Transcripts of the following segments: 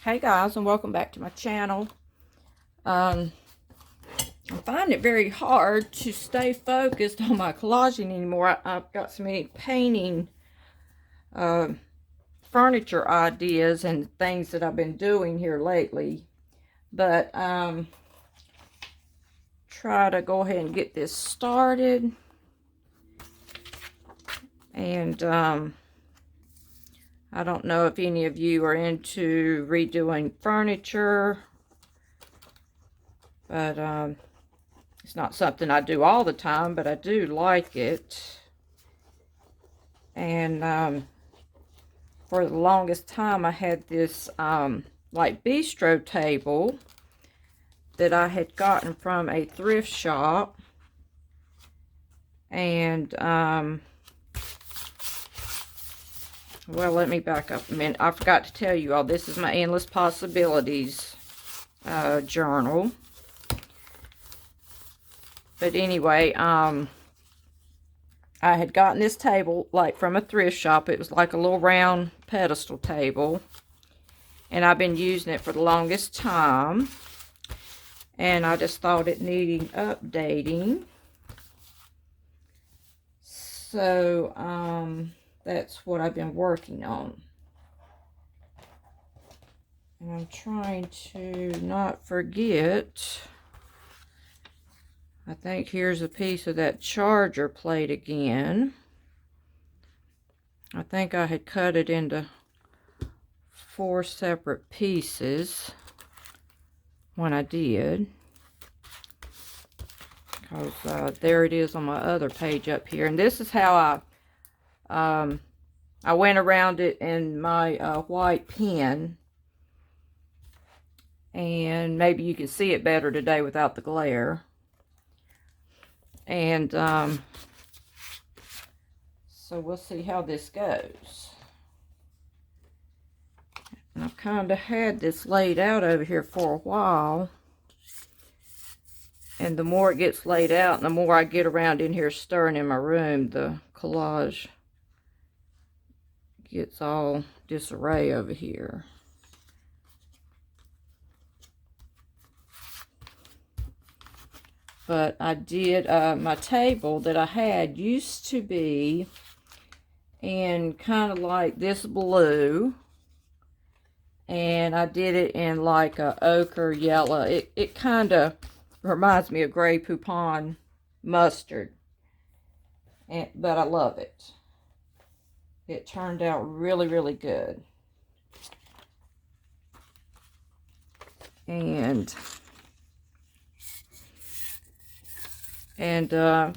Hey guys, and welcome back to my channel. I find it very hard to stay focused on my collaging anymore. I've got so many painting furniture ideas and things that I've been doing here lately. But try to go ahead and get this started. And I don't know if any of you are into redoing furniture, but it's not something I do all the time, but I do like it. And for the longest time, I had this like bistro table that I had gotten from a thrift shop. And well, let me back up a minute. I forgot to tell you all, this is my Endless Possibilities journal. But anyway, I had gotten this table like from a thrift shop. It was like a little round pedestal table. And I've been using it for the longest time. And I just thought it needed updating. So, that's what I've been working on. And I'm trying to not forget. I think here's a piece of that charger plate again. I think I had cut it into 4 separate pieces when I did. Because there it is on my other page up here. And this is how I went around it in my white pen. And maybe you can see it better today without the glare. And so we'll see how this goes. And I've kind of had this laid out over here for a while. And the more it gets laid out, and the more I get around in here stirring in my room, the collage gets all disarray over here. But I did, my table that I had used to be in kind of like this blue. And I did it in like a ochre yellow. It kind of reminds me of Grey Poupon mustard. But I love it. It turned out really, really good. And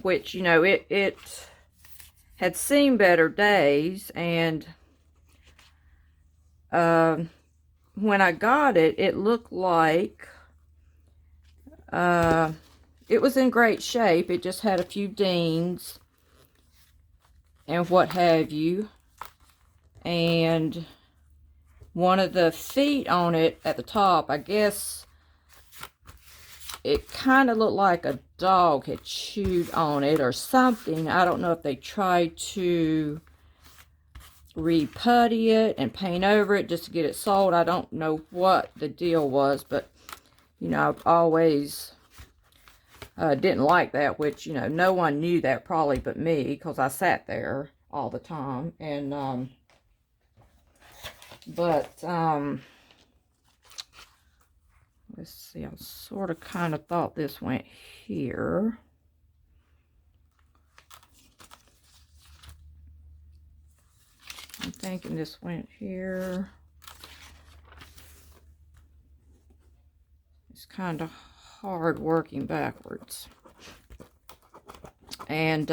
which, you know, it had seen better days. And when I got it, it looked like it was in great shape. It just had a few dings and what have you. And one of the feet on it at the top, I guess it kind of looked like a dog had chewed on it or something. I don't know if they tried to re-putty it and paint over it just to get it sold. I don't know what the deal was, but you know, I've always didn't like that, which, you know, no one knew that probably but me, because I sat there all the time. And let's see, I sort of kind of thought this went here. I'm thinking this went here. It's kind of hard working backwards. And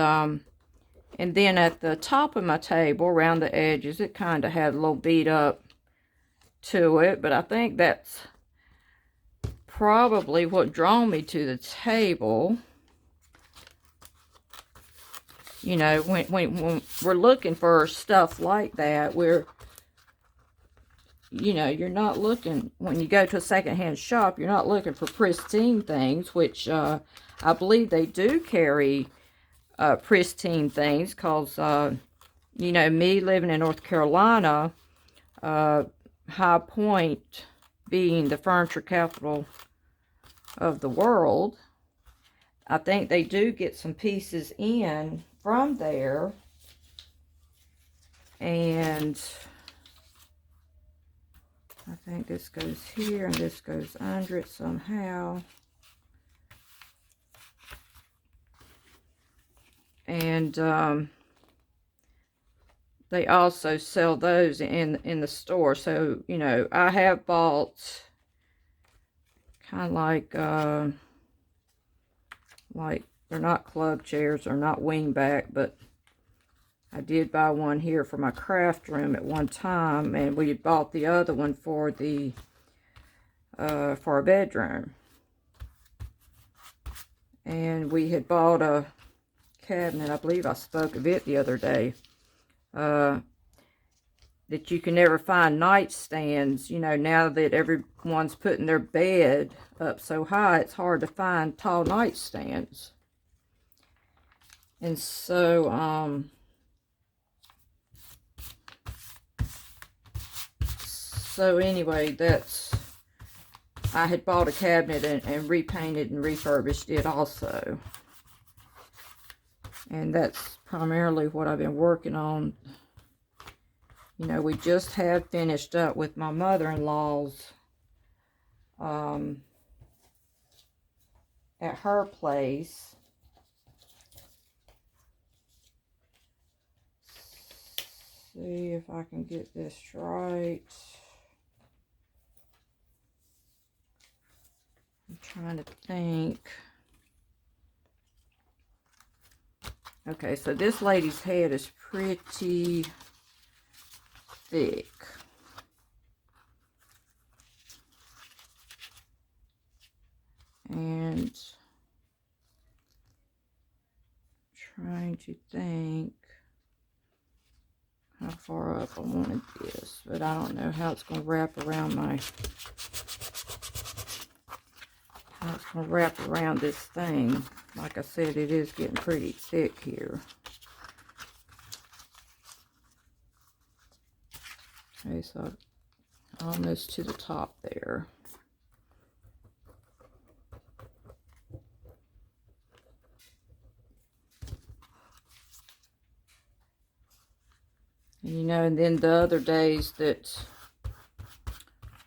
then at the top of my table, around the edges, it kind of had a little beat up to it. But I think that's probably what drew me to the table. You know, when we're looking for stuff like that, you know, you're not looking, when you go to a secondhand shop, you're not looking for pristine things, which I believe they do carry pristine things, because, you know, me living in North Carolina, High Point being the furniture capital of the world. I think they do get some pieces in from there. And I think this goes here and this goes under it somehow. And they also sell those in the store. So, you know, I have bought kind of like they're not club chairs, they're not wingback, but I did buy one here for my craft room at one time, and we had bought the other one for the for our bedroom. And we had bought a cabinet, I believe I spoke of it the other day, that you can never find nightstands. You know, now that everyone's putting their bed up so high, it's hard to find tall nightstands. And so, anyway, I had bought a cabinet and repainted and refurbished it also. And that's primarily what I've been working on. You know, we just have finished up with my mother-in-law's at her place. See if I can get this right. I'm trying to think. Okay, so this lady's head is pretty thick. And trying to think how far up I wanted this, but I don't know how it's going to wrap around this thing. Like I said, it is getting pretty thick here. Okay, so almost to the top there. And, you know, and then the other days that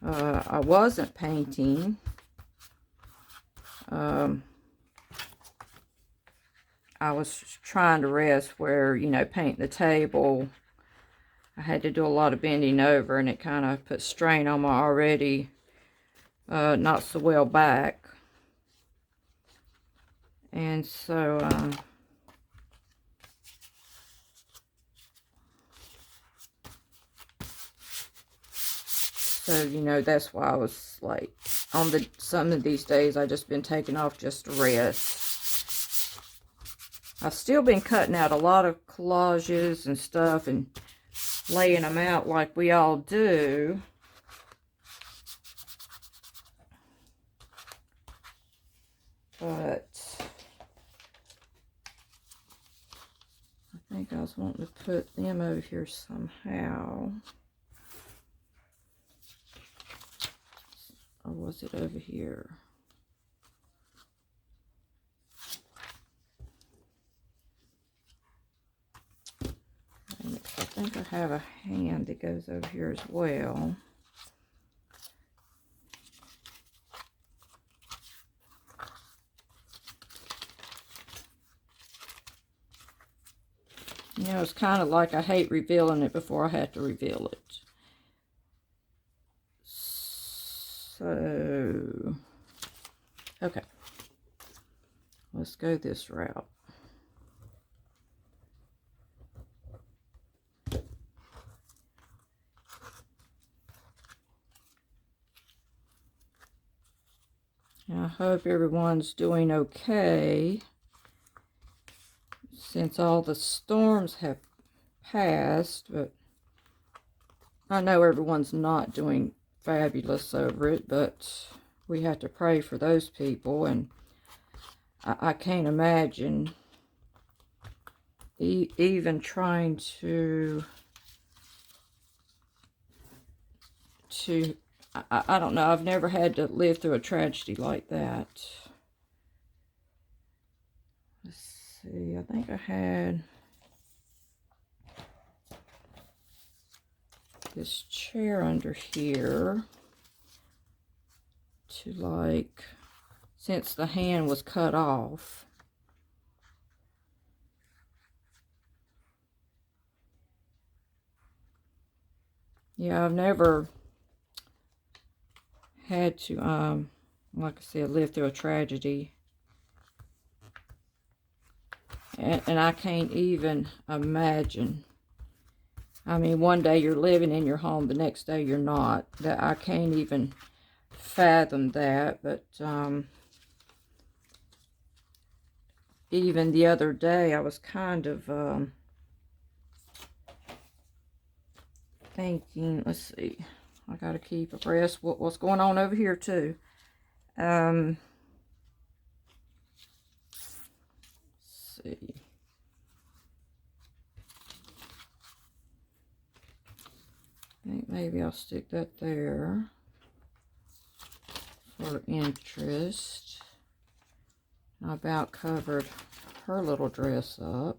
I wasn't painting, I was trying to rest where, you know, painting the table, I had to do a lot of bending over, and it kind of put strain on my already not so well back. And so, you know, that's why I was like, on some of these days, I just been taking off just to rest. I've still been cutting out a lot of collages and stuff and laying them out like we all do. But I think I was wanting to put them over here somehow. Or was it over here? I think I have a hand that goes over here as well. You know, it's kind of like I hate revealing it before I have to reveal it. So, okay. Let's go this route. I hope everyone's doing okay, since all the storms have passed, but I know everyone's not doing fabulous over it, but we have to pray for those people. And I can't imagine even trying to I don't know. I've never had to live through a tragedy like that. Let's see. I think I had this chair under here to, like, since the hand was cut off. Yeah, I've never had to, like I said, live through a tragedy. And I can't even imagine. I mean, one day you're living in your home, the next day you're not. That I can't even fathom that. But even the other day, I was kind of thinking, let's see, I gotta keep abreast what's going on over here too. Let's see. I think maybe I'll stick that there for interest. I about covered her little dress up.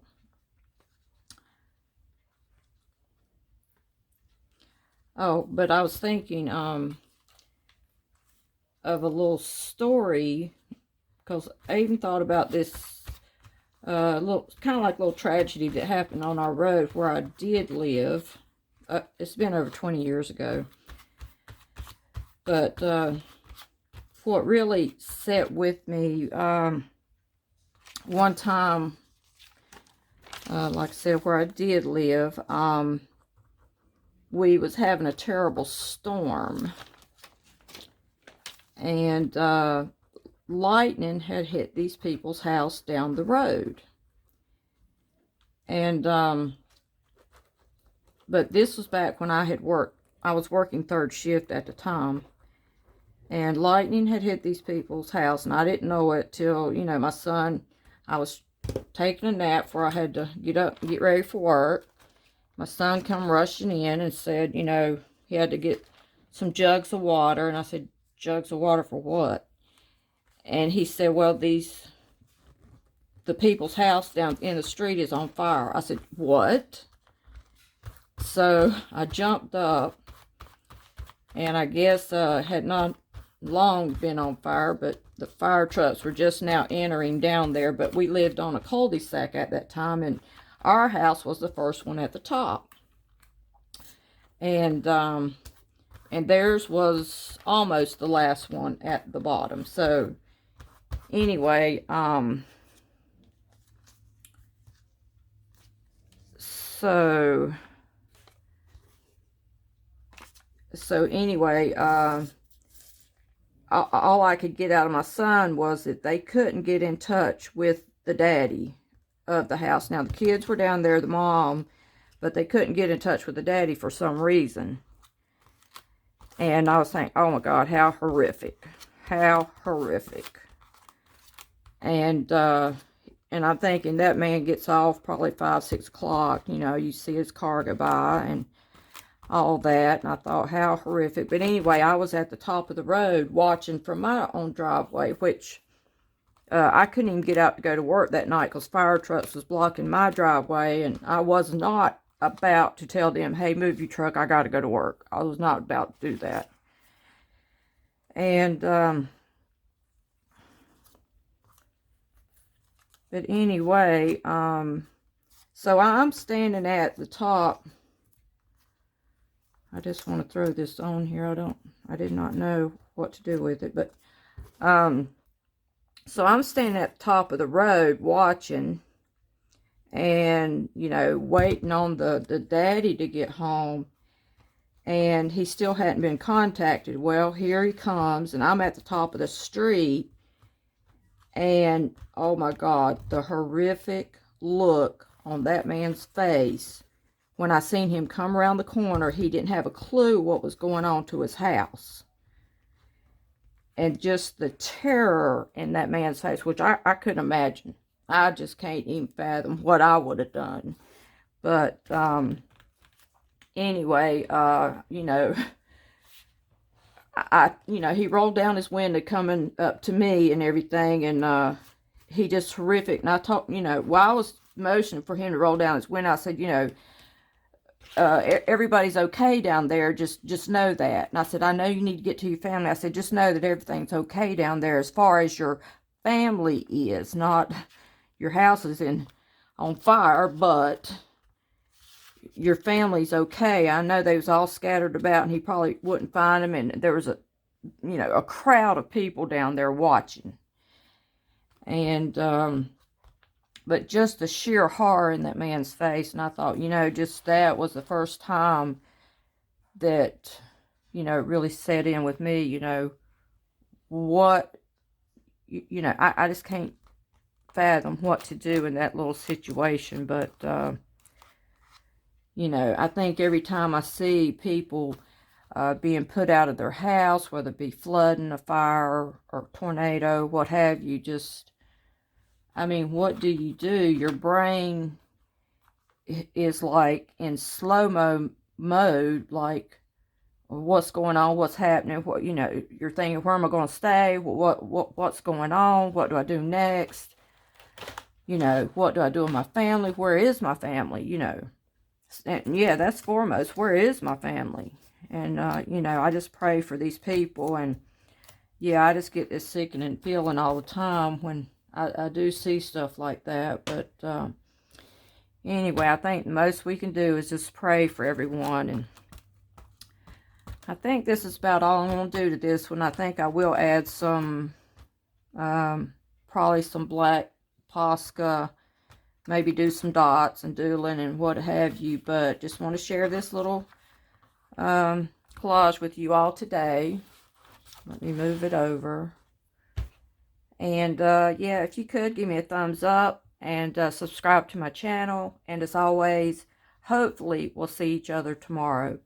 Oh, but I was thinking of a little story, because I even thought about this little, kind of like a little tragedy that happened on our road where I did live. It's been over 20 years ago. But what really set with me, one time, like I said, where I did live, we was having a terrible storm. And lightning had hit these people's house down the road. And but this was back when I was working third shift at the time. And lightning had hit these people's house, and I didn't know it till, you know, my son, I was taking a nap before I had to get up and get ready for work. My son come rushing in and said, you know, he had to get some jugs of water. And I said, jugs of water for what? And he said, well, the people's house down in the street is on fire. I said, what? So I jumped up, and I guess had not long been on fire, but the fire trucks were just now entering down there. But we lived on a cul-de-sac at that time, and our house was the first one at the top. And theirs was almost the last one at the bottom. So anyway, So anyway, all I could get out of my son was that they couldn't get in touch with the daddy of the house. Now, the kids were down there, the mom, but they couldn't get in touch with the daddy for some reason. And I was thinking, oh my God, how horrific. How horrific. And I'm thinking that man gets off probably 5, 6 o'clock. You know, you see his car go by and all that. And I thought, how horrific. But anyway, I was at the top of the road watching from my own driveway, which I couldn't even get out to go to work that night because fire trucks was blocking my driveway. And I was not about to tell them, hey, move your truck, I got to go to work. I was not about to do that. And but anyway, so I'm standing at the top. I just want to throw this on here. I did not know what to do with it, but so I'm standing at the top of the road watching, and, you know, waiting on the daddy to get home, and he still hadn't been contacted. Well, here he comes, and I'm at the top of the street, and oh my God, the horrific look on that man's face. When I seen him come around the corner, he didn't have a clue what was going on to his house. And just the terror in that man's face, which I couldn't imagine. I just can't even fathom what I would have done. But anyway, you know, you know, he rolled down his window coming up to me and everything, and he just horrific. And I talked, you know, while I was motioning for him to roll down his window, I said, you know, everybody's okay down there. Just know that. And I said, I know you need to get to your family. I said, just know that everything's okay down there as far as your family is, not your house is on fire, but your family's okay. I know they was all scattered about, and he probably wouldn't find them, and there was a crowd of people down there watching. And but just the sheer horror in that man's face, and I thought, you know, just that was the first time that, you know, really set in with me, you know, what, you know, I just can't fathom what to do in that little situation. But you know, I think every time I see people being put out of their house, whether it be flooding, a fire, or tornado, what have you, just, I mean, what do? Your brain is like in slow-mo mode, like, what's going on, what's happening, what, you know, you're thinking, where am I going to stay, what's going on, what do I do next, you know, what do I do with my family, where is my family, you know, and yeah, that's foremost, where is my family? And you know, I just pray for these people. And yeah, I just get this sickening feeling all the time when I do see stuff like that. But anyway, I think the most we can do is just pray for everyone. And I think this is about all I'm going to do to this one. I think I will add some, probably some black Posca, maybe do some dots and doodling and what have you. But just want to share this little collage with you all today. Let me move it over. And yeah, if you could give me a thumbs up and subscribe to my channel. And as always, hopefully we'll see each other tomorrow.